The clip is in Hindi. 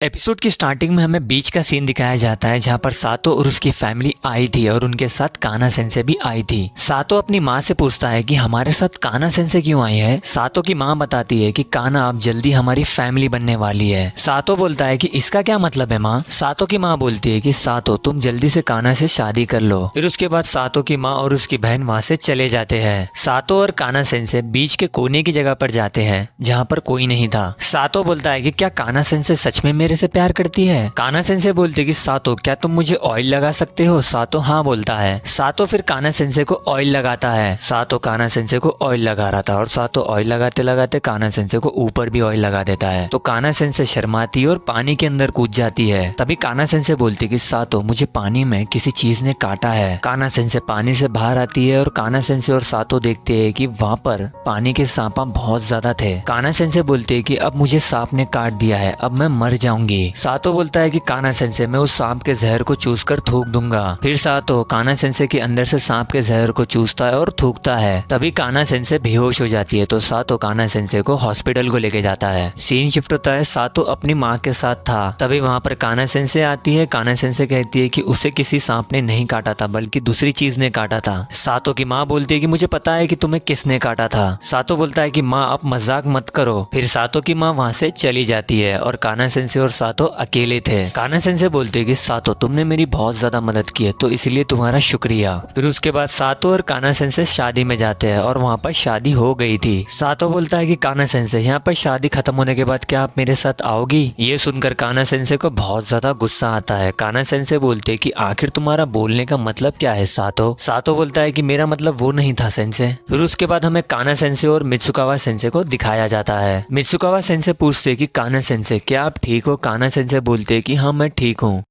एपिसोड की स्टार्टिंग में हमें बीच का सीन दिखाया जाता है जहाँ पर सातो और उसकी फैमिली आई थी और उनके साथ काना सेंसे भी आई थी। सातो अपनी माँ से पूछता है कि हमारे साथ काना सेंसे क्यों आई है। सातो की माँ बताती है कि काना अब जल्दी हमारी फैमिली बनने वाली है। सातो बोलता है कि इसका क्या मतलब है माँ। सातो की माँ बोलती है कि सातो तुम जल्दी से काना से शादी कर लो। फिर उसके बाद सातो की माँ और उसकी बहन वहाँ से चले जाते हैं। सातो और काना सेंसे बीच के कोने की जगह पर जाते हैं जहाँ पर कोई नहीं था। सातो बोलता है कि क्या काना सेंसे सच में मेरे से प्यार करती है। काना सेंसे बोलते कि सातो क्या तुम मुझे ऑयल लगा सकते हो। सातो हाँ बोलता है। सातो फिर काना सेंसे को ऑयल लगाता है। सातो काना सेंसे को ऑयल लगा रहा था और सातो ऑयल लगाते लगाते काना सेंसे को ऊपर भी ऑयल लगा देता है। तो काना सेंसे शर्माती और पानी के अंदर कूद जाती है। तभी काना सेंसे बोलती कि सातो मुझे पानी में किसी चीज ने काटा है। काना सेंसे पानी से बाहर आती है और काना सेंसे और सातो देखते हैं कि वहाँ पर पानी के सांपा बहुत ज्यादा थे। काना सेंसे बोलते हैं कि अब मुझे सांप ने काट दिया है, अब मैं मर जाऊंगी। सातो बोलता है कि काना सेंसे मैं उस सांप के जहर को चूस कर थूक दूंगा। फिर सातो काना सेंसे के अंदर से सांप के जहर को चूसता है और थूकता है। तभी काना सेंसे बेहोश हो जाती है। तो सातो काना सेंसे को हॉस्पिटल को लेके जाता है। सीन शिफ्ट होता है। सातो अपनी माँ के साथ था। तभी वहाँ पर काना सेंसे आती है। काना सेंसे कहती है कि उसे किसी सांप ने नहीं काटा था बल्कि दूसरी चीज ने काटा था। सातो की माँ बोलती है कि मुझे पता है कि तुम्हें किसने काटा था। सातो बोलता है कि माँ आप मजाक मत करो। फिर सातो की माँ वहाँ से चली जाती है और काना सेंसे और सातो अकेले थे। काना सेंसे बोलते कि सातो तुमने मेरी बहुत ज्यादा मदद की है तो इसलिए तुम्हारा शुक्रिया। फिर उसके बाद सातो और काना सेंसे शादी में जाते हैं और वहाँ पर शादी हो गई थी। सातो बोलता है कि काना सेंसे यहाँ पर शादी खत्म होने के बाद क्या आप मेरे साथ आओगी। ये सुनकर काना सेंसे को बहुत ज्यादा गुस्सा आता है। काना सेंसे बोलते कि आखिर तुम्हारा बोलने का मतलब क्या है सातो। सातो बोलता है कि मेरा मतलब वो नहीं था सेंसे। फिर उसके बाद हमें काना सेंसे और मित्सुकावा सेंसे को दिखाया जाता है। मित्सुकावा सेंसे पूछते कि काना सेंसे क्या आप ठीक हो। काना सेंसे बोलते कि हाँ मैं ठीक हूँ।